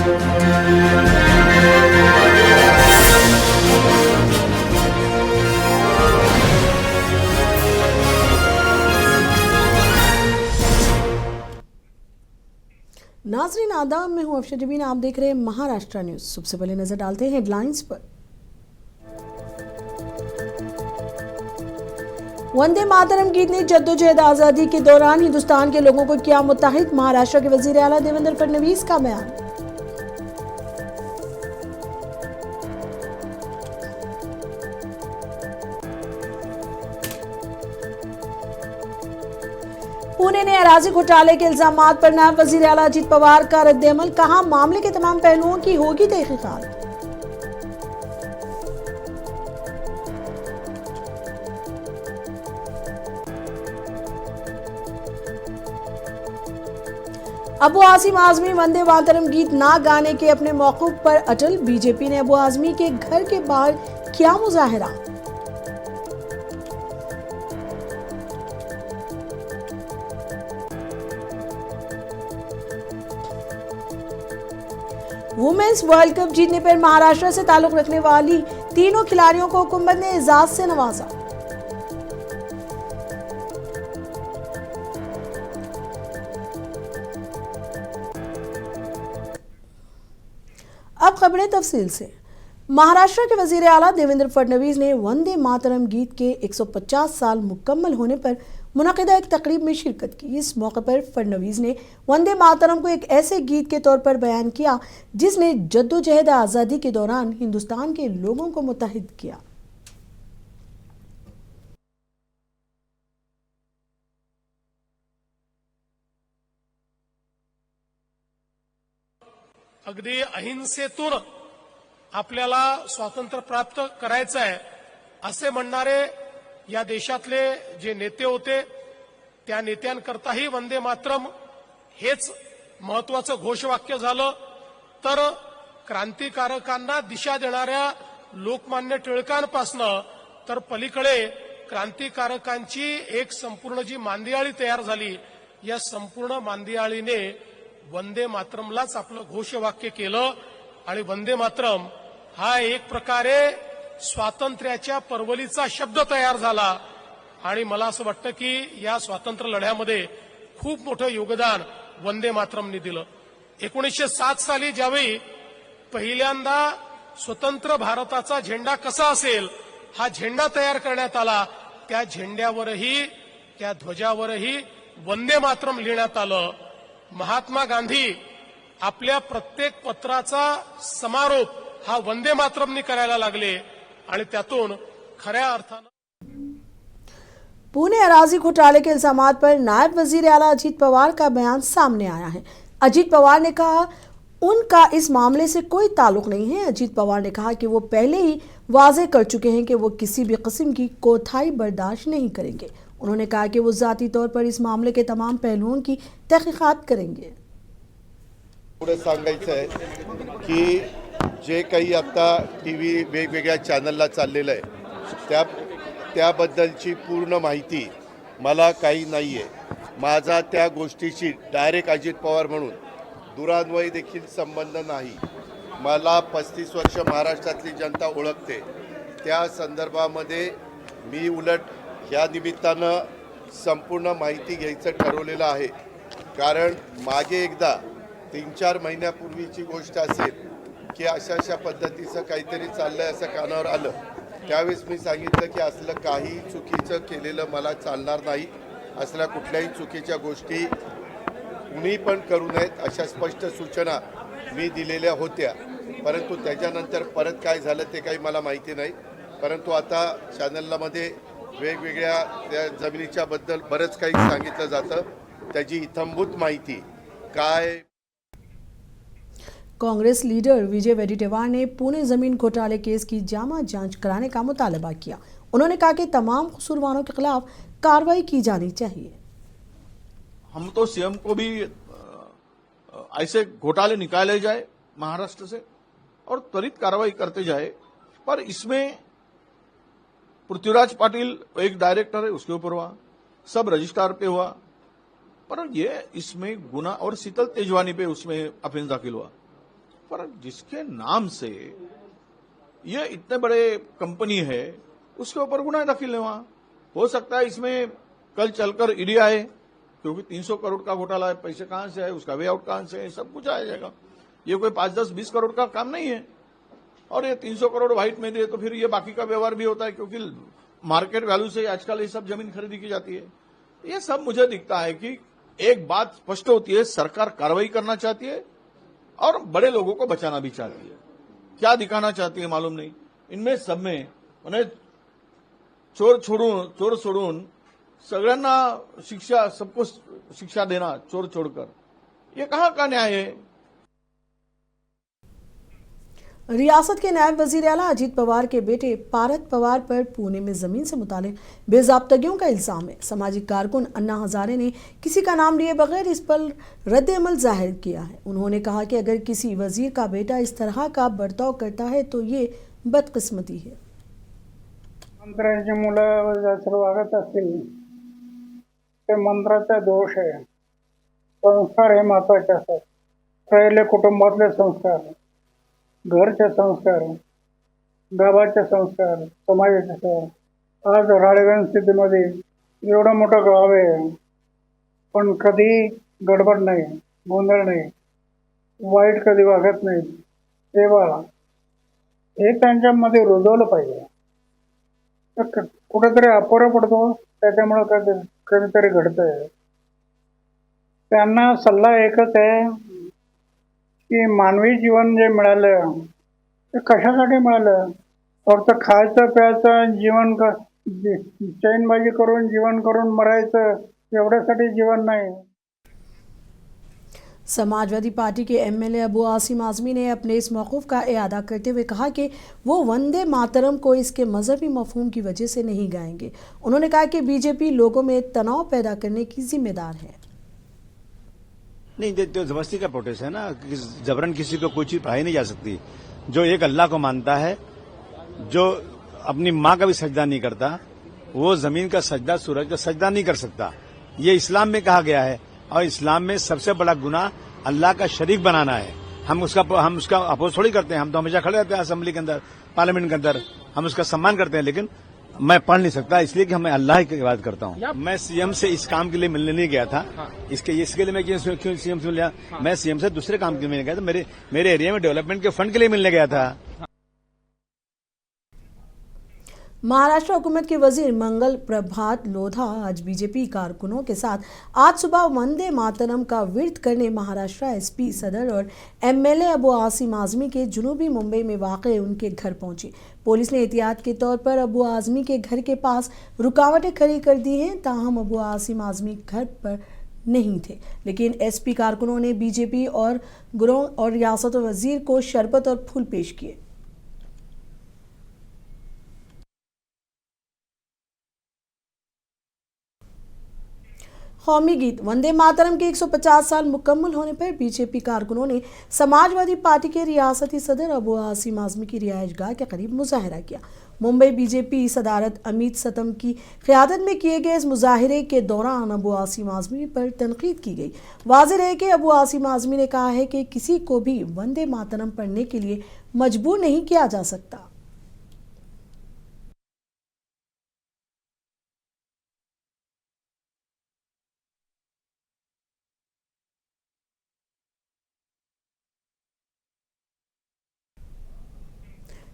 नाजरीन आदाब, मैं हूं अफशा जबीन। आप देख रहे हैं महाराष्ट्र न्यूज। सबसे पहले नजर डालते हैं हेडलाइंस पर। वंदे मातरम गीत ने जद्दोजहद आजादी के दौरान हिंदुस्तान के लोगों को किया मुत्तहिद। महाराष्ट्र के वजीर आला देवेंद्र फडणवीस का बयान। पुणे ने अराजी घोटाले के इल्जामात पर नायब वजीर आला अजीत पवार का रद्द-ए-अमल। कहा, मामले के तमाम पहलुओं की होगी तहकीकात। अबू आसिम आजमी वंदे मातरम गीत ना गाने के अपने मौक़िफ़ पर अटल। बीजेपी ने अबू आजमी के घर के बाहर किया मुजाहिरा। वुमेन्स वर्ल्ड कप जीतने पर महाराष्ट्र से ताल्लुक रखने वाली तीनों खिलाड़ियों को हुकूमत ने एजाज से नवाजा। अब खबरें तफसील से। महाराष्ट्र के वजीर आला देवेंद्र फडणवीस ने वंदे मातरम गीत के 150 साल मुकम्मल होने पर मुनक़िदा एक तकरीब में शिरकत की। इस मौके पर फडणवीस ने वंदे मातरम को एक ऐसे गीत के तौर पर बयान किया जिसने जद्दोजहद आज़ादी के दौरान हिंदुस्तान के लोगों को मुत्तहिद किया। अगदी अहिंसेतून आपल्याला स्वातंत्र्य प्राप्त करायचं आहे असे म्हणणारे या देशातले जे नेते होते त्या नेत्यांकरताही वंदे मातरम हेच महत्वाचं घोषवाक्य झालं। तर क्रांतिकारकांना दिशा देणाऱ्या लोकमान्य टिळकांपासनं तर पलीकडे क्रांतिकारकांची एक संपूर्ण जी मांदियाळी तयार झाली, या संपूर्ण मांदियाळीने वंदे मातरमलाच आपलं घोषवाक्य केलं आणि वंदे मातरम हा एक प्रकारे स्वातंत्र्याच्या परवलीचा शब्द तयार झाला। आणि मला असं वाटतं की या स्वातंत्र्य लढ्यामध्ये खूप मोठं योगदान वंदे मातरमने दिलं। 1907 साली ज्यावेळी पहिल्यांदा स्वतंत्र भारताचा झेंडा कसा असेल हा झेंडा तयार करण्यात आला, त्या झेंड्यावरही त्या ध्वजावरही वंदे मातरम लिहिण्यात आलं। महात्मा गांधी आपल्या प्रत्येक पत्राचा समारोप हा वंदे मातरमने करायला लागले आणि त्यातून खऱ्या अर्थानं पुणे अराजी घोटाले के इल्जामात पर नायब वजीर आला अजीत पवार का बयान सामने आया है। अजीत पवार ने कहा उनका इस मामले से कोई ताल्लुक नहीं है। अजीत पवार ने कहा कि वो पहले ही वाजे कर चुके हैं कि वो किसी भी किस्म की कोताही बर्दाश्त नहीं करेंगे। उन्होंने कहा कि वो जाती तौर पर इस मामले के तमाम पहलुओं की तहकीकात करेंगे। पुढे सांगायचं आहे की जे काही आता टीव्ही वेगवेगळ्या चॅनलला चाललेलं आहे त्याबद्दलची पूर्ण माहिती मला काही नाही आहे। माझा त्या गोष्टीशी डायरेक्ट अजित पवार म्हणून दुरान्वयी देखील संबंध नाही। मला 35 वर्ष महाराष्ट्रातली जनता ओळखते। त्या संदर्भामध्ये मी उलट या निमित्तानं संपूर्ण माहिती घ्यायचं ठरवलेलं आहे। कारण मागे एकदा 3-4 महिन्यापूर्वीची गोष्ट असेल की अशा पद्धतीचं काहीतरी चाललंय असं कानावर आलं, त्यावेळेस मी सांगितलं की असलं काही चुकीचं केलेलं मला चालणार नाही। असल्या कुठल्याही चुकीच्या गोष्टी कुणी पण करू नयेत अशा स्पष्ट सूचना मी दिलेल्या होत्या। परंतु त्याच्यानंतर परत काय झालं ते काही मला माहिती नाही। परंतु आता चॅनलमध्ये वेगवेगळ्या त्या जमिनीच्या बद्दल बरंच काही सांगितलं जातं, त्याची इत्थंभूत माहिती काय। कांग्रेस लीडर विजय वडेट्टीवार ने पुणे जमीन घोटाले केस की जामा जांच कराने का मुतालबा किया। उन्होंने कहा कि तमाम कसूरवारों के खिलाफ कार्रवाई की जानी चाहिए। हम तो सीएम को भी ऐसे घोटाले निकाले जाए महाराष्ट्र से और त्वरित कार्रवाई करते जाए, पर इसमें पृथ्वीराज पाटिल एक डायरेक्टर है उसके ऊपर हुआ, सब रजिस्ट्रार पे हुआ, पर ये इसमें गुना और शीतल तेजवानी पे उसमें ऑफेंस दाखिल हुआ। पर जिसके नाम से ये इतने बड़े कंपनी है उसके ऊपर गुनाह दाखिल है। वहां हो सकता है इसमें कल चलकर ईडी आए, क्योंकि 300 करोड़ का घोटाला है, पैसे कहां से है, उसका वे आउट कहां से है, सब कुछ आ जाएगा। ये कोई 5, 10, 20 करोड़ का काम नहीं है। और ये 300 करोड़ व्हाइट में दे तो फिर ये बाकी का व्यवहार भी होता है, क्योंकि मार्केट वैल्यू से आजकल ये सब जमीन खरीदी की जाती है। ये सब मुझे दिखता है कि एक बात स्पष्ट होती है, सरकार कार्रवाई करना चाहती है और बड़े लोगों को बचाना भी चाहती है। क्या दिखाना चाहती है मालूम नहीं। इनमें सब में मैंने चोर सोडून सगळ्यांना शिक्षा, सबको शिक्षा देना चोर छोड़कर, ये कहाँ का न्याय है। रियासत के नायब वजीर आला अजीत पवार के बेटे पारस पवार पर पुणे में जमीन से मुतालिक बेजाब्तगियों का इल्जाम है। सामाजिक कारकुन अन्ना हजारे ने किसी का नाम लिए बगैर इस पर रद्द अमल जाहिर किया है। उन्होंने कहा कि अगर किसी वजीर का बेटा इस तरह का बर्ताव करता है तो ये बदकिस्मती है। मंत्र्यांची मुलं जर वागत असतील ते मंत्राचा दोष आहे। संस्कार हे महत्वाचे असतात, पहिले कुटुंबातले संस्कार, घरचे संस्कार, गावाचे संस्कार, समाजाचे संस्कार। आज राळेगण स्थितीमध्ये एवढं मोठं गाव आहे पण कधी गडबड नाही, गोंधळ नाही, वाईट कधी वागत नाही, तेव्हा हे त्यांच्यामध्ये रुजवलं पाहिजे। कुठेतरी अपुरा पडतो, त्याच्यामुळे कधीतरी घडतंय। त्यांना सल्ला एकच आहे की मानवी जीवन जे मिळालं ते कशासाठी मिळालं? फक्त खायचं प्यायचं, जीवन चैनबाजी करून जीवन करून मरायचं एवढ्यासाठी जीवन नाही। समाजवादी पार्टी के एमएलए अबू आसिम आजमी ने अपने इस मौक़िफ़ का इआदा करते हुए कहा कि वो वंदे मातरम को इसके मजहबी मफहूम की वजह से नहीं गाएंगे। उन्होंने कहा कि बीजेपी लोगों में तनाव पैदा करने की जिम्मेदार है। नहीं, तो जबरदस्ती का प्रोटेस्ट है ना, जबरन किसी को कोई चीज पढ़ाई नहीं जा सकती। जो एक अल्लाह को मानता है, जो अपनी माँ का भी सजदा नहीं करता, वो जमीन का सजदा, सूरज का सजदा नहीं कर सकता। ये इस्लाम में कहा गया है, और इस्लाम में सबसे बड़ा गुनाह अल्लाह का शरीक बनाना है। हम उसका अपोज थोड़ी करते हैं, हम तो हमेशा खड़े रहते हैं असेंबली के अंदर, पार्लियामेंट के अंदर, हम उसका सम्मान करते हैं। लेकिन मैं पढ़ नहीं सकता, इसलिए कि मैं अल्लाह की इबादत करता हूँ। मैं सीएम से इस काम के लिए मिलने नहीं गया था। इसके लिए मैं क्यों सीएम से लिया? मैं सीएम से दूसरे काम के लिए मिलने गया था, मेरे एरिया में डेवलपमेंट के फंड के लिए मिलने गया था। महाराष्ट्र हुकूमत के वजीर मंगल प्रभात लोधा आज बीजेपी कारकुनों के साथ आज सुबह वंदे मातरम का विरत करने महाराष्ट्र एसपी सदर और एमएलए अबू आसिम आजमी के जुनूबी मुंबई में वाक़े उनके घर पहुंची। पुलिस ने एहतियात के तौर पर अबू आजमी के घर के पास रुकावटें खड़ी कर दी हैं। ताहम अबू आसिम आजमी घर पर नहीं थे, लेकिन एसपी कारकुनों ने बीजेपी और गृह और रियासत वजीर को शरबत और फूल पेश किए। कौमी गीत वंदे मातरम के 150 साल मुकम्मल होने पर बीजेपी कारकुनों ने समाजवादी पार्टी के रियासती सदर अबू आसिम आजमी की रिहायशगाह के करीब मुजाहरा किया। मुंबई बीजेपी सदारत अमित सतम की क़यादत में किए गए इस मुजाहरे के दौरान अबू आसिम आजमी पर तनकीद की गई। वाज़ेह है कि अबू आसिम आजमी ने कहा है कि किसी को भी वंदे मातरम पढ़ने के लिए मजबूर नहीं किया जा सकता।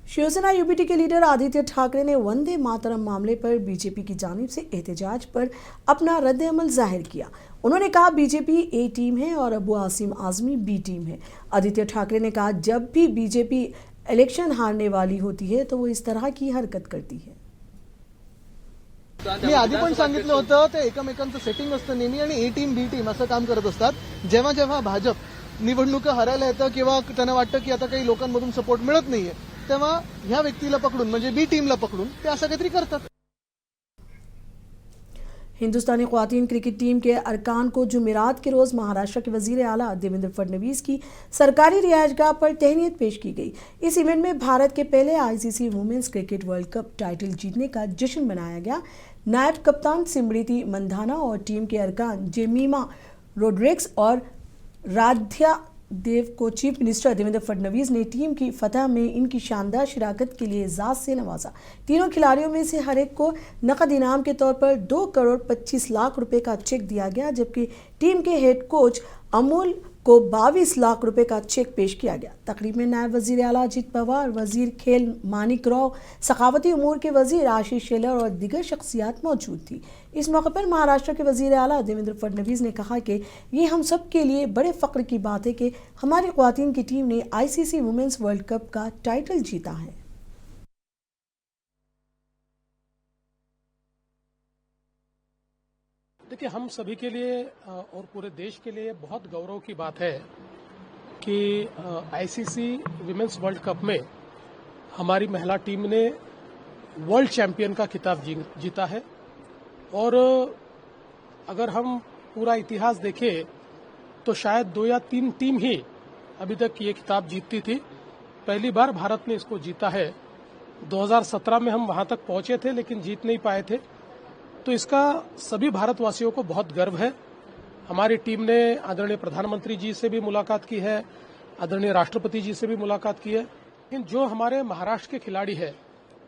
शिवसेना यूपीटी के लीडर आदित्य ठाकरे ने वंदे मातरम मामले पर बीजेपी की जानिब से एहतजाज पर अपना रद्द-ए-अमल जाहिर किया। उन्होंने कहा बीजेपी ए टीम है और अबू आसिम आजमी बी टीम है। आदित्य ठाकरे ने कहा जब भी बीजेपी इलेक्शन हारने वाली होती है तो वो इस तरह की हरकत करती है। मी आधी पण सांगितलं होतं ते एकमेकांचं सेटिंग असतं नेहमी आणि ए टीम बी टीम असं काम करत असतात। जेव्हा जेव्हा भाजप निवडणुका हरायला येतं किंवा त्यांना वाटतं की आता काही लोकांमधून सपोर्ट मिळत नाहीये, तेव्हा ह्या व्यक्तीला पकडून म्हणजे बी टीमला पकडून ते असं काहीतरी करतात। हिंदुस्तानी ख्वातीन क्रिकेट टीम के अरकान को जुमेरात के रोज़ महाराष्ट्र के वजीर आला देवेंद्र फडणवीस की सरकारी रिहायशगाह पर तहनीत पेश की गई। इस इवेंट में भारत के पहले ICC women's cricket world cup title जीतने का जश्न मनाया गया। नायब कप्तान सिमृति मंधाना और टीम के अरकान जेमिमा रोड्रिग्स और राध्या देव को चीफ मिनिस्टर देवेंद्र फडणवीस ने टीम की फतह में इनकी शानदार शिराकत के लिए एजाज से नवाजा। तीनों खिलाड़ियों में से हर एक को नकद इनाम के तौर पर 2,25,00,000 रुपए का चेक दिया गया, जबकि टीम के हेड कोच अमोल को 22 लाख रुपए का चेक पेश किया गया। तकरीब में नायब वजीर आला अजीत पवार, वजीर खेल मानिक राव, सखावती उमूर के वजीर आशीष शेलर और दीगर शख्सियात मौजूद थी। इस मौके पर महाराष्ट्र के वजीर आला देवेंद्र फडणवीस ने कहा कि ये हम सब के लिए बड़े फख्र की बात है कि हमारी ख्वातीन की टीम ने ICC वुमेन्स वर्ल्ड कप का टाइटल जीता है। देखिए, हम सभी के लिए और पूरे देश के लिए बहुत गौरव की बात है कि ICC विमेंस वर्ल्ड कप में हमारी महिला टीम ने वर्ल्ड चैंपियन का खिताब जीता है। और अगर हम पूरा इतिहास देखें तो शायद 2 या 3 टीम ही अभी तक ये खिताब जीतती थी। पहली बार भारत ने इसको जीता है। 2017 में हम वहां तक पहुंचे थे लेकिन जीत नहीं पाए थे। तो इसका सभी भारतवासियों को बहुत गर्व है। हमारी टीम ने आदरणीय प्रधानमंत्री जी से भी मुलाकात की है, आदरणीय राष्ट्रपति जी से भी मुलाकात की है। लेकिन जो हमारे महाराष्ट्र के खिलाड़ी है,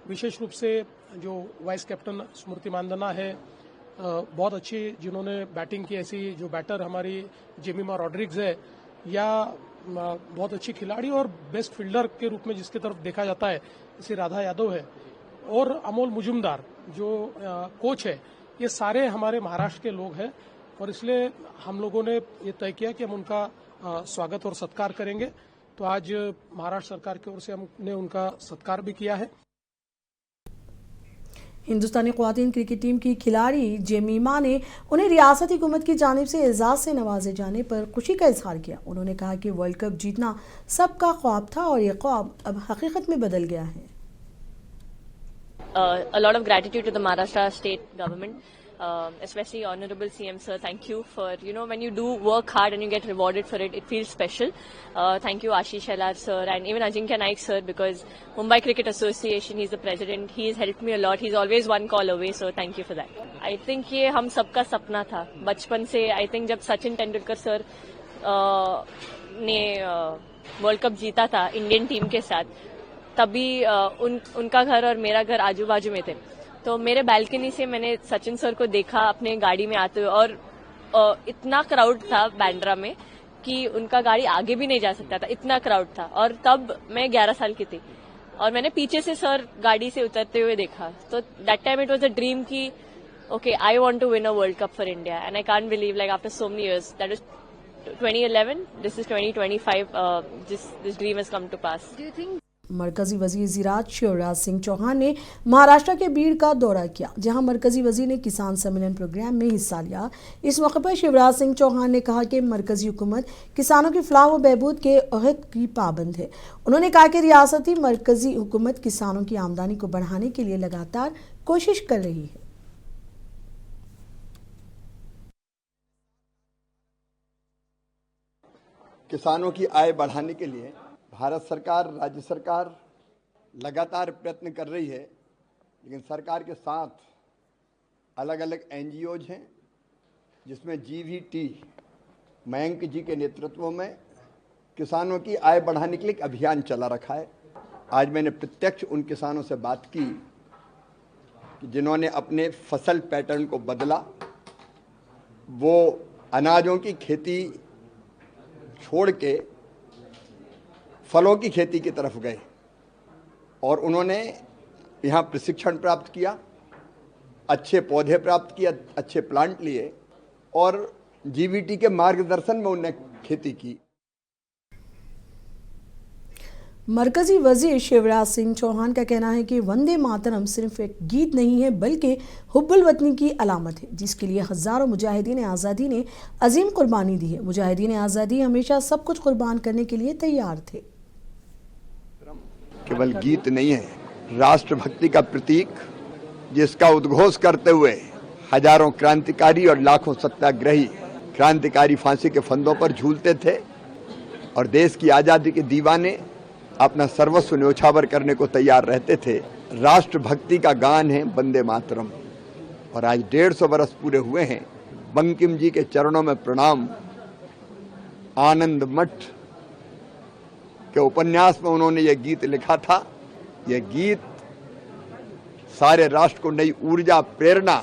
विशेष रूप से जो वाइस कैप्टन स्मृति मानधना है, बहुत अच्छी जिन्होंने बैटिंग की, ऐसी जो बैटर हमारी जेमिमा रॉड्रिग्स है, या बहुत अच्छी खिलाड़ी और बेस्ट फील्डर के रूप में जिसकी तरफ देखा जाता है जैसे राधा यादव है, और अमोल मुजुमदार जो कोच है, ये सारे हमारे महाराष्ट्र के लोग हैं। और इसलिए हम लोगों ने ये तय किया कि हम उनका स्वागत और सत्कार करेंगे। तो आज महाराष्ट्र सरकार की ओर से हमने उनका सत्कार भी किया है। हिंदुस्तानी ख्वातीन क्रिकेट टीम की खिलाड़ी जेमीमा ने उन्हें रियासती हुकूमत की जानिब से एजाज से नवाजे जाने पर खुशी का इजहार किया। उन्होंने कहा कि वर्ल्ड कप जीतना सबका ख्वाब था और ये ख्वाब अब हकीकत में बदल गया है। A lot of gratitude to the Maharashtra state government, especially Honorable CM sir. Thank you for, when you do work hard and you get rewarded for it, it feels special. Thank you Ashish Shelar sir and even Ajinkya Naik sir, because Mumbai Cricket Association, he's the president. He's helped me a lot. He's always one call away, so thank you for that. I think ये हम सबका सपना था बचपन से। I think जब Sachin Tendulkar sir ने world cup जीता था इंडियन टीम के साथ, तभी उनका घर और मेरा घर आजू बाजू में थे। तो मेरे बालकनी से मैंने सचिन सर को देखा अपने गाड़ी में आते हुए, और इतना क्राउड था बैंड्रा में कि उनका गाड़ी आगे भी नहीं जा सकता था, इतना क्राउड था। और तब मैं 11 साल की थी और मैंने पीछे से सर गाड़ी से उतरते हुए देखा। तो that time it was a dream कि okay, I want to win a world cup for India and I can't believe like after so many years, that was 2011, this is 2025, this dream has come to pass. मरकजी वजीर ज़राअत शिवराज सिंह चौहान ने महाराष्ट्र के बीड़ का दौरा किया, जहां मरकजी वजीर ने किसान सम्मेलन प्रोग्राम में हिस्सा लिया। इस मौके पर शिवराज सिंह चौहान ने कहा कि मरकजी हुकूमत किसानों की फलाह व बहबूद के अहद की पाबंद है। उन्होंने कहा कि रियासती मरकजी हुकूमत किसानों की आमदनी को बढ़ाने के लिए लगातार कोशिश कर रही है। किसानों की आय बढ़ाने के लिए भारत सरकार, राज्य सरकार लगातार प्रयत्न कर रही है, लेकिन सरकार के साथ अलग अलग NGOs हैं, जिसमें GVT मयंक जी के नेतृत्व में किसानों की आय बढ़ाने के लिए एक अभियान चला रखा है। आज मैंने प्रत्यक्ष उन किसानों से बात की कि जिन्होंने अपने फसल पैटर्न को बदला, वो अनाजों की खेती छोड़ के फलों की खेती की तरफ गए और उन्होंने यहाँ प्रशिक्षण प्राप्त किया, अच्छे पौधे प्राप्त किया, अच्छे प्लांट लिए और GVT के मार्गदर्शन में उन्होंने खेती की। मरकजी वजीर शिवराज सिंह चौहान का कहना है कि वंदे मातरम सिर्फ एक गीत नहीं है बल्कि हुब्बुल वतनी की अलामत है, जिसके लिए हजारों मुजाहिदीन आज़ादी ने अजीम कुर्बानी दी है। मुजाहिदीन आज़ादी हमेशा सब कुछ कुर्बान करने के लिए तैयार थे। केवल गीत नहीं है, राष्ट्रभक्ति का प्रतीक, जिसका उद्घोष करते हुए हजारों क्रांतिकारी और लाखों सत्याग्रही क्रांतिकारी फांसी के फंदों पर झूलते थे और देश की आजादी के दीवाने अपना सर्वस्व न्योछावर करने को तैयार रहते थे। राष्ट्रभक्ति का गान है वंदे मातरम, और आज 150 वर्ष पूरे हुए हैं। बंकिम जी के चरणों में प्रणाम, आनंद मठ कि उपन्यास में उन्होंने यह गीत लिखा था। यह गीत सारे राष्ट्र को नई ऊर्जा, प्रेरणा।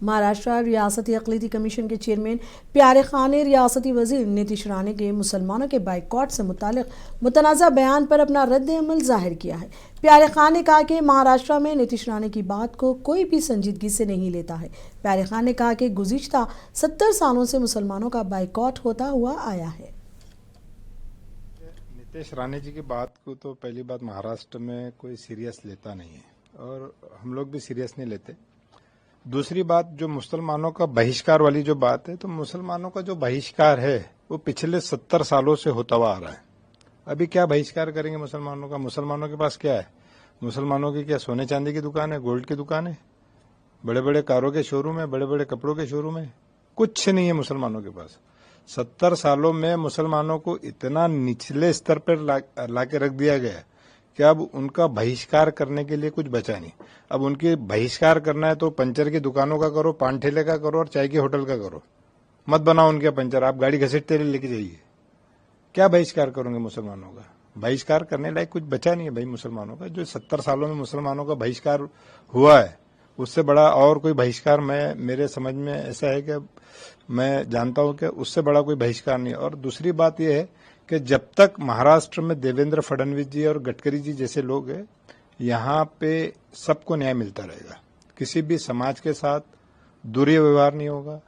महाराष्ट्र रियासती अक़लीती कमीशन के चेयरमैन प्यारे खान ने रियासती वजीर नीतीश राणे के मुसलमानों के बाइकॉट से मुतालिक मुतनाज़ा बयान पर अपना रद्द-ए-अमल जाहिर किया है। प्यारे खान ने कहा कि महाराष्ट्र में नीतीश राणे की बात को कोई भी संजीदगी से नहीं लेता है। प्यारे खान ने कहा कि गुज़िश्ता 70 सालों से मुसलमानों का बाइकॉट होता हुआ आया है। नीतीश राणे जी की बात को तो पहली बात महाराष्ट्र में कोई सीरियस लेता नहीं है और हम लोग भी सीरियस नहीं लेते। दूसरी बात, जो मुसलमानों का बहिष्कार वाली जो बात है, तो मुसलमानों का जो बहिष्कार है वो पिछले 70 सालों से होता हुआ आ रहा है। अभी क्या बहिष्कार करेंगे मुसलमानों का? मुसलमानों के पास क्या है? मुसलमानों की क्या सोने चांदी की दुकान है, गोल्ड की दुकान है, बड़े बड़े कारों के शोरूम है, बड़े बड़े कपड़ों के शोरूम है? कुछ नहीं है मुसलमानों के पास। 70 सालों में मुसलमानों को इतना निचले स्तर पर लाके रख दिया गया है कि अब उनका बहिष्कार करने के लिए कुछ बचा नहीं। अब उनकी बहिष्कार करना है तो पंचर की दुकानों का करो, पान ठेले का करो और चाय के होटल का करो। मत बनाओ उनके पंचर, आप गाड़ी घसीटते लेके जाइए। क्या बहिष्कार करोगे मुसलमानों का? बहिष्कार करने लायक कुछ बचा नहीं है भाई मुसलमानों का। जो 70 सालों में मुसलमानों का बहिष्कार हुआ है उससे बड़ा और कोई बहिष्कार मेरे समझ में ऐसा है कि मैं जानता हूं कि उससे बड़ा कोई बहिष्कार नहीं। और दूसरी बात यह है कि जब तक महाराष्ट्र में देवेंद्र फडणवीस जी और गडकरी जी जैसे लोग हैं, यहाँ पे सबको न्याय मिलता रहेगा। किसी भी समाज के साथ दुर्व्यवहार नहीं होगा।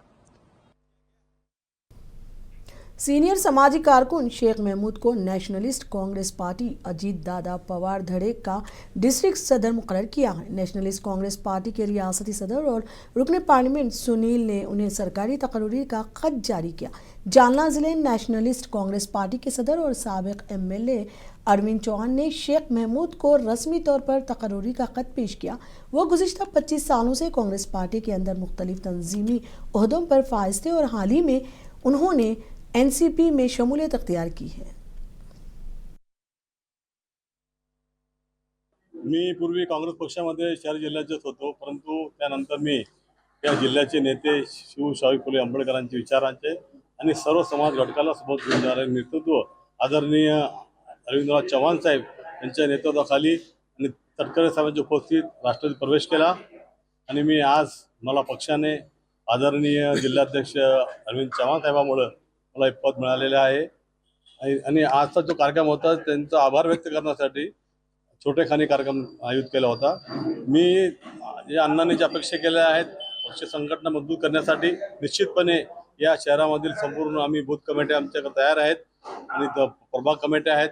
सीनियर सामाजिक कारकुन शेख महमूद को नेशनलिस्ट कांग्रेस पार्टी अजीत दादा पवार धड़े का डिस्ट्रिक्ट सदर मुकर्रर किया है। नेशनलिस्ट कांग्रेस पार्टी के रियासती सदर और रुकन पार्लियामेंट सुनील ने उन्हें सरकारी तकरीर का खत जारी किया। जालना जिले नेशनलिस्ट कांग्रेस पार्टी के सदर और साबिक एमएलए अरविंद चौहान ने शेख महमूद को रस्मी तौर पर तकरीरी का खत पेश किया। वो गुज़िश्ता 25 सालों से कांग्रेस पार्टी के अंदर मुख्तलिफ तंजीमी ओहदों पर फाइज थे और हाल ही में उन्होंने एनसीपी में शमूलियत अख्तियार की है। मी पूर्वी काँग्रेस पक्षामध्ये शहर जिल्ह्याचेच होतो, परंतु त्यानंतर मी या जिल्ह्याचे नेते शिवशाहू फुले आंबेडकरांचे विचारांचे आणि सर्व समाज घटकाला सोबत घेऊन जाणारे नेतृत्व आदरणीय अरविंदराव चव्हाण साहेब यांच्या नेतृत्वाखाली आणि तटकरे साहेबांच्या उपस्थित राष्ट्रवादीत प्रवेश केला आणि मी आज मला पक्षाने आदरणीय जिल्हाध्यक्ष अरविंद चव्हाण साहेबांमुळे मला एक पद मिळालेलं आहे आणि आजचा जो कार्यक्रम होता त्यांचा आभार व्यक्त करण्यासाठी छोटेखानी कार्यक्रम आयोजित केला होता। मी जे अण्णांनी ज्या अपेक्षा केल्या आहेत पक्ष संघटना मजबूत करण्यासाठी निश्चितपणे या शहरामधील संपूर्ण आम्ही बूथ कमिटी आमच्याकडे तयार आहेत आणि प्रभाग कमिट्या आहेत,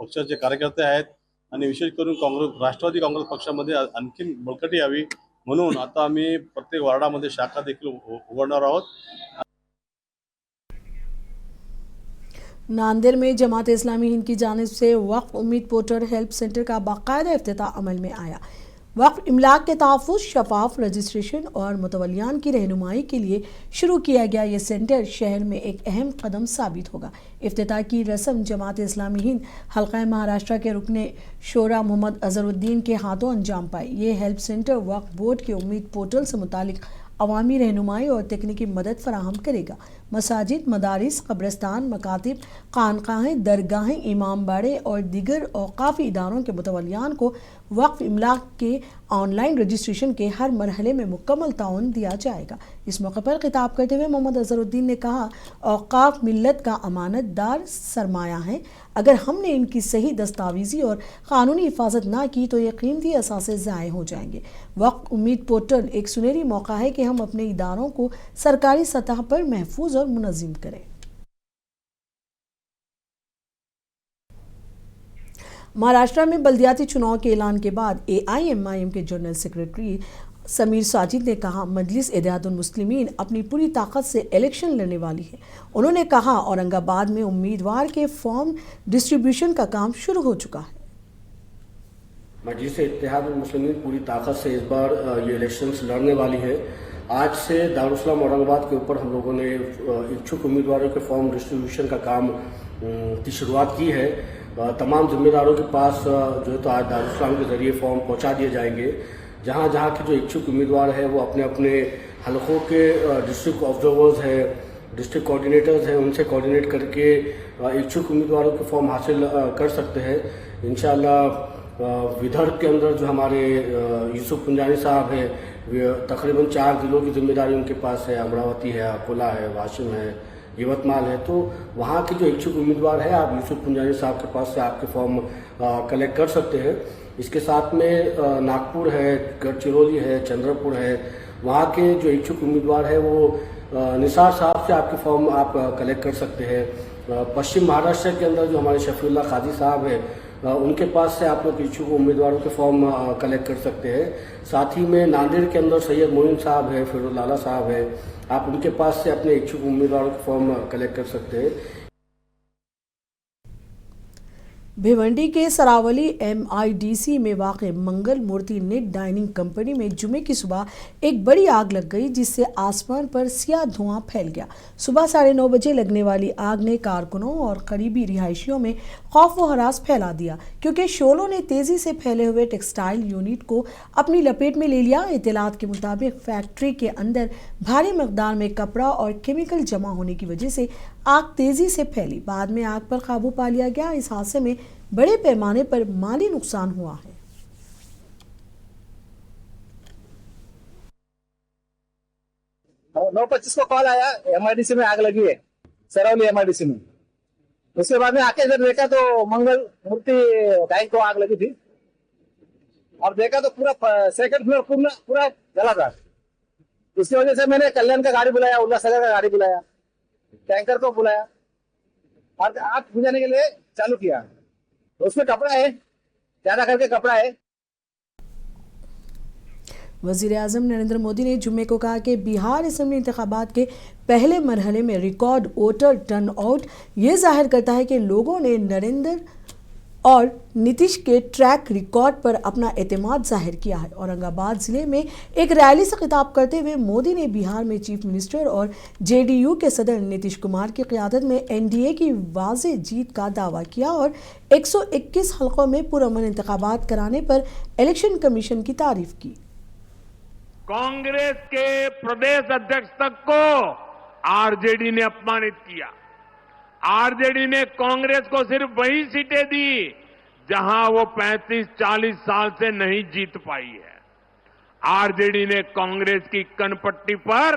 पक्षाचे कार्यकर्ते आहेत आणि विशेष करून राष्ट्रवादी काँग्रेस पक्षामध्ये आणखी बळकटी यावी म्हणून आता आम्ही प्रत्येक वार्डामध्ये शाखा देखील उघडणार आहोत। नांदेड़ में जमात इस्लामी हिंद की जानिब से वक्फ उम्मीद पोर्टल हेल्प सेंटर का बाकायदा इफ्तिताह अमल में आया। वक्फ इमलाक के तहफ़्फ़ुज़, शफाफ रजिस्ट्रेशन और मुतवल्लियान की रहनुमाई के लिए शुरू किया गया ये सेंटर शहर में एक अहम कदम साबित होगा। इफ्तिताह की रस्म जमात इस्लामी हिंद हल्का महाराष्ट्र के रुकने शोरा मोहम्मद अजहरुद्दीन के हाथों अंजाम पाई। ये हेल्प सेंटर वक्फ बोर्ड के उम्मीद पोर्टल से मुतालिक अवामी रहनुमाई और तकनीकी मदद फराहम करेगा। मसाजिद, मदारिस, कब्रिस्तान, मकातिब, खानकाहें, दरगाहें, इमाम बाड़े और दीगर औक़ाफ़ी इदारों के मुतवल्लियान को वक्फ इमलाक के ऑनलाइन रजिस्ट्रेशन के हर मरहले में मुकम्मल ताउन दिया जाएगा। इस मौके पर खिताब करते हुए मोहम्मद अजहरुद्दीन ने कहा, औक़ाफ़ मिल्लत का अमानतदार सरमाया है। अगर हमने इनकी सही दस्तावेज़ी और क़ानूनी हिफाजत ना की तो ये कीमती असासे ज़ाय हो जाएंगे। वक्फ उम्मीद पोर्टल एक सुनहरी मौका है कि हम अपने इदारों को सरकारी सतह पर महफूज और मुनज़्ज़म करें। महाराष्ट्र में बल्दियाती चुनाव के ऐलान के बाद AIMIM के जनरल सेक्रेटरी समीर साजिद ने कहा, मजलिस इत्तेहादुल मुस्लिमीन अपनी पूरी ताकत से इलेक्शन लड़ने वाली है। उन्होंने कहा, औरंगाबाद में उम्मीदवार के फॉर्म डिस्ट्रीब्यूशन का काम शुरू हो चुका है। मजलिस इत्तेहादुल मुस्लिमीन पूरी ताकत से इस बार ये इलेक्शंस लड़ने वाली है। आज से दारुल इस्लाम औरंगाबाद के ऊपर हम लोगों ने इच्छुक उम्मीदवारों के फॉर्म डिस्ट्रीब्यूशन का काम की शुरुआत की है। तमाम जिम्मेदारों के पास जो है तो आज दारुल इस्लाम के जरिए फॉर्म पहुंचा दिए जाएंगे। जहां जहां के जो इच्छुक उम्मीदवार है वो अपने अपने हलकों के डिस्ट्रिक्ट ऑब्जर्वर्स है, डिस्ट्रिक्ट कोऑर्डिनेटर्स हैं उनसे कोऑर्डिनेट करके इच्छुक उम्मीदवारों के फॉर्म हासिल कर सकते हैं। इंशाल्लाह विदर्भ के अंदर जो हमारे यूसुफ पुंजानी साहब हैं, तकरीबन 4 जिलों की जिम्मेदारी उनके पास है, अमरावती है, अकोला है, वाशिम है, यवतमाल है। तो वहाँ के जो इच्छुक उम्मीदवार है, आप यूसुफ पुंजानी साहब के पास से आपके फॉर्म कलेक्ट कर सकते हैं। इसके साथ में नागपुर है, गढ़चिरौली है, चंद्रपुर है, वहाँ के जो इच्छुक उम्मीदवार है वो निसार साहब से आपके फॉर्म आप कलेक्ट कर सकते हैं। पश्चिम महाराष्ट्र के अंदर जो हमारे शफीउल्लाह काजी साहब है, उनके पास से आप लोग इच्छुक उम्मीदवारों के फॉर्म कलेक्ट कर सकते हैं। साथ ही में नांदेड़ के अंदर सैयद मोइन साहब है, फिरोज लाला साहब है, आप उनके पास से अपने इच्छुक उम्मीदवारों के फॉर्म कलेक्ट कर सकते हैं। भिवंडी के सरावली MIDC में वाक़ मंगल मूर्ति नेट डाइनिंग कंपनी में जुमे की सुबह एक बड़ी आग लग गई, जिससे आसमान पर सियाह धुआं फैल गया। सुबह 9:30 बजे लगने वाली आग ने कारकुनों और करीबी रिहायशियों में खौफ व हरास फैला दिया, क्योंकि शोलों ने तेजी से फैले हुए टेक्सटाइल यूनिट को अपनी लपेट में ले लिया। इत्तलात के मुताबिक फैक्ट्री के अंदर भारी मकदार में कपड़ा और केमिकल जमा होने की वजह से आग तेजी से फैली। बाद में आग पर काबू पा लिया गया। इस हादसे में बड़े पैमाने पर माली नुकसान हुआ है। 9:25 को कॉल आया, MIDC में आग लगी है, सरावली MIDC में। उसके बाद में आके जब देखा तो मंगल मूर्ति डाइनिंग को आग लगी थी, और देखा तो पूरा सेकंड फ्लोर पूरा जला था। इसकी वजह से मैंने कल्याण का गाड़ी बुलाया, उल्लासनगर का गाड़ी बुलाया, टैंकर को बुलाया और आग बुझाने के लिए चालू किया। उसमें कपड़ा है, ज्यादा करके कपड़ा है। वज़ीर आज़म नरेंद्र मोदी ने जुम्मे को कहा कि बिहार असेंबली इंतखाबात के पहले मरहले में रिकॉर्ड वोटर टर्नआउट ये जाहिर करता है कि लोगों ने नरेंद्र और नीतीश के ट्रैक रिकॉर्ड पर अपना एतमाद जाहिर किया है। औरंगाबाद जिले में एक रैली से खिताब करते हुए मोदी ने बिहार में चीफ मिनिस्टर और JDU के सदर नीतीश कुमार की क़यादत में NDA की वाज़ेह जीत का दावा किया और 121 हलकों में पुरअमन इंतखाबात कराने पर इलेक्शन कमीशन की तारीफ की। कांग्रेस के प्रदेश अध्यक्ष तक को आरजेडी ने अपमानित किया। आरजेडी ने कांग्रेस को सिर्फ वही सीटें दी जहां वो 35-40 साल से नहीं जीत पाई है। आरजेडी ने कांग्रेस की कनपट्टी पर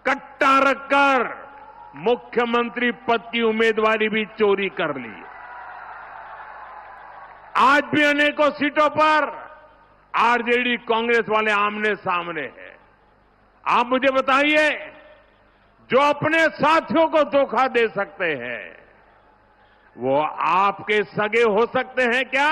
कट्टा रखकर मुख्यमंत्री पद की उम्मीदवारी भी चोरी कर ली। आज भी अनेकों सीटों पर आरजेडी कांग्रेस वाले आमने सामने है। आप मुझे बताइए, जो अपने साथियों को धोखा दे सकते हैं वो आपके सगे हो सकते हैं क्या?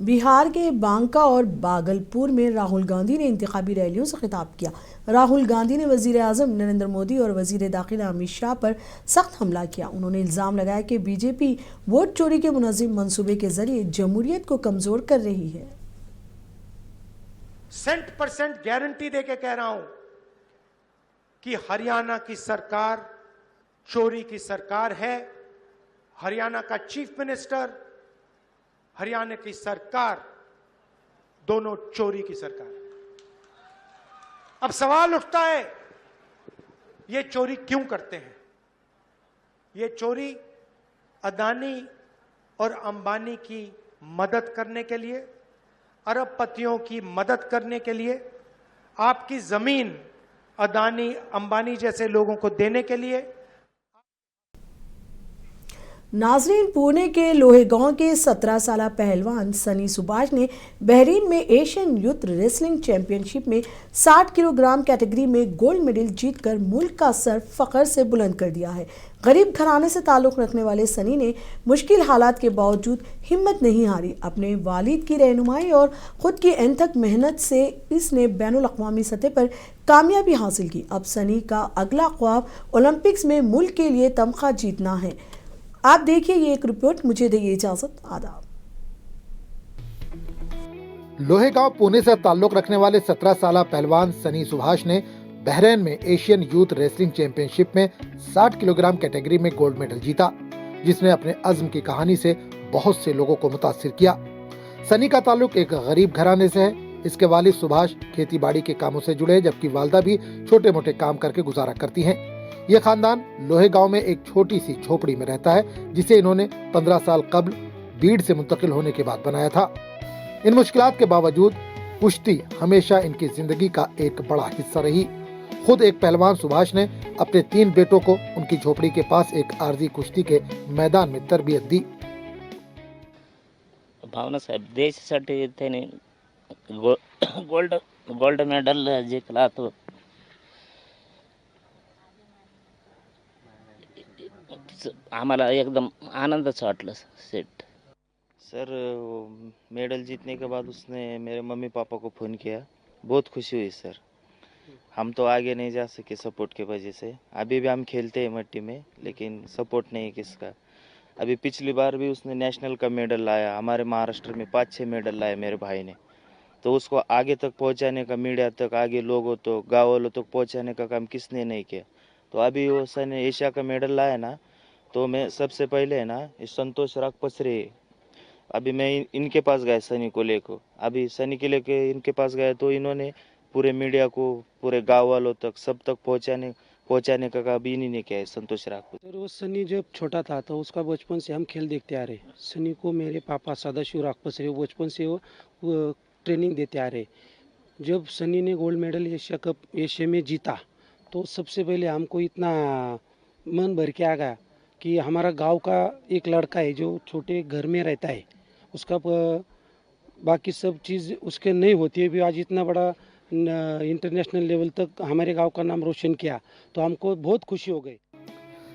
बिहार के बांका और भागलपुर में राहुल गांधी ने इंतखाबी रैलियों से खिताब किया। राहुल गांधी ने वजीर आजम नरेंद्र मोदी और वजीर दाखिला अमित शाह पर सख्त हमला किया। उन्होंने इल्जाम लगाया कि बीजेपी वोट चोरी के मुनज़्ज़म मंसूबे के जरिए जमहूरियत को कमजोर कर रही है। 100% गारंटी देके कह रहा हूं कि हरियाणा की सरकार चोरी की सरकार है। हरियाणा का चीफ मिनिस्टर, हरियाणा की सरकार दोनों चोरी की सरकार है। अब सवाल उठता है, ये चोरी क्यों करते हैं? ये चोरी अदानी और अंबानी की मदद करने के लिए, अरबपतियों की मदद करने के लिए, आपकी जमीन अदानी अंबानी जैसे लोगों को देने के लिए। नाजरीन, पुणे के लोहेगांव के 17 साला पहलवान सनी सुभाष ने बहरीन में एशियन यूथ रेसलिंग चैंपियनशिप में 60 किलोग्राम कैटेगरी में गोल्ड मेडल जीतकर मुल्क का सर फख्र से बुलंद कर दिया है। गरीब घराने से ताल्लुक़ रखने वाले सनी ने मुश्किल हालात के बावजूद हिम्मत नहीं हारी। अपने वालिद की रहनुमाई और ख़ुद की अनथक मेहनत से इसने बैनुल अक़वामी सतह पर कामयाबी हासिल की। अब सनी का अगला ख्वाब ओलंपिक्स में मुल्क के लिए तमगा जीतना है। आप देखिए ये एक रिपोर्ट। मुझे देइए इजाजत। आदाब। लोहेगांव पुणे से ताल्लुक रखने वाले 17 साला पहलवान सनी सुभाष ने बहरीन में एशियन यूथ रेसलिंग चैंपियनशिप में 60 किलोग्राम कैटेगरी में गोल्ड मेडल जीता, जिसने अपने अज़्म की कहानी से बहुत से लोगों को मुतासिर किया। सनी का ताल्लुक एक गरीब घराने से है। इसके वालिद सुभाष खेती बाड़ी के कामों से जुड़े, जबकि वालदा भी छोटे मोटे काम करके गुजारा करती हैं। यह खानदान लोहे गांव में एक छोटी सी झोपड़ी में रहता है, जिसे इन्होंने 15 साल कबल बीड़ से मुंतकिल होने के बाद बनाया था। इन मुश्किलात के बावजूद कुश्ती हमेशा इनकी जिंदगी का एक बड़ा हिस्सा रही। खुद एक पहलवान सुभाष ने अपने 3 बेटों को उनकी झोपड़ी के पास एक आरजी कुश्ती के मैदान में तरबियत दी। भावना साहेब, देशासाठी त्याने गोल्ड मेडल जिंकला, तो आम्हाला एकदम आनंदच वाटलं सेट। सर, मेडल जीतने के बाद उसने मेरे मम्मी पापा को फ़ोन किया, बहुत खुशी हुई सर। हम तो आगे नहीं जा सके सपोर्ट के वजह से। अभी भी हम खेलते हैं मट्टी में, लेकिन सपोर्ट नहीं किसका। अभी पिछली बार भी उसने नेशनल का मेडल लाया, हमारे महाराष्ट्र में 5-6 मेडल लाए मेरे भाई ने। तो उसको आगे तक पहुंचाने का, मीडिया तक, आगे लोगों तो गाँव वालों तक पहुंचाने का काम किसने नहीं किया। तो अभी वो सन एशिया का मेडल लाया ना, तो मैं सबसे पहले है ना संतोष रागपसरे, अभी मैं इनके पास गया सनी को लेकर। अभी सनी के लेके इनके पास गया तो इन्होंने पूरे मीडिया को, पूरे गाँव वालों तक, सब तक पहुंचाने का काम इन्हीं ने किया है, संतोष रागपसरे। सर, वो सनी जब छोटा था तो उसका बचपन से हम खेल देखते आ रहे। सनी को मेरे पापा सदाशिव रागपसरे बचपन से वो ट्रेनिंग देते आ रहे। जब सनी ने गोल्ड मेडल एशिया में जीता, तो सबसे पहले हमको इतना मन भर के आ गया कि हमारा गांव का एक लड़का है जो छोटे घर में रहता है, उसका बाकी सब चीज़ उसके नहीं होती है, भी आज इतना बड़ा इंटरनेशनल लेवल तक हमारे गांव का नाम रोशन किया, तो हमको बहुत खुशी हो गई।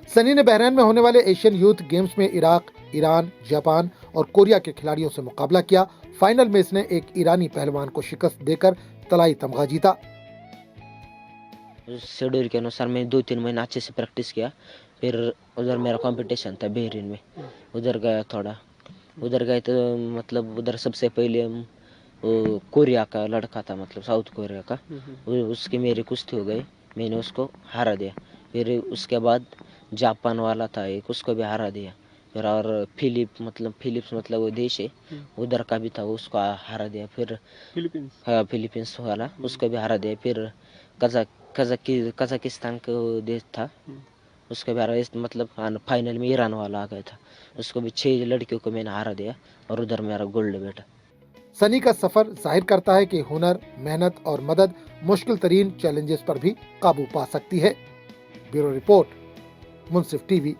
सनी ने बहरीन में होने वाले एशियन यूथ गेम्स में इराक, ईरान, जापान और कोरिया के खिलाड़ियों से मुकाबला किया। फाइनल में इसने एक ईरानी पहलवान को शिकस्त देकर तलाई तमगा जीता। शेड्यूल के अनुसार मैं 2-3 महीना अच्छे से प्रैक्टिस किया। फिर उधर मेरा कंपटीशन था बहरीन में, उधर गया थोड़ा। उधर गए तो मतलब उधर सबसे पहले वो कोरिया का लड़का था, मतलब साउथ कोरिया का, उसकी मेरी कुश्ती हो गई, मैंने उसको हरा दिया। फिर उसके बाद जापान वाला था एक, उसको भी हरा दिया। फिर और फिलिप्स मतलब वो देश है, उधर का भी था, उसको हरा दिया। फिर फिलीपींस वाला, उसको भी हरा दिया। फिर कजाकिस्तान का देश था, उसको भी हरा, मतलब फाइनल में ईरान वाला आ गया था, उसको भी 6 लड़कियों को मैंने हरा दिया और उधर मेरा गोल्ड बेटा। सनी का सफर जाहिर करता है कि हुनर, मेहनत और मदद मुश्किल तरीन चैलेंजेस पर भी काबू पा सकती है। ब्यूरो रिपोर्ट, मुंसिफ टीवी।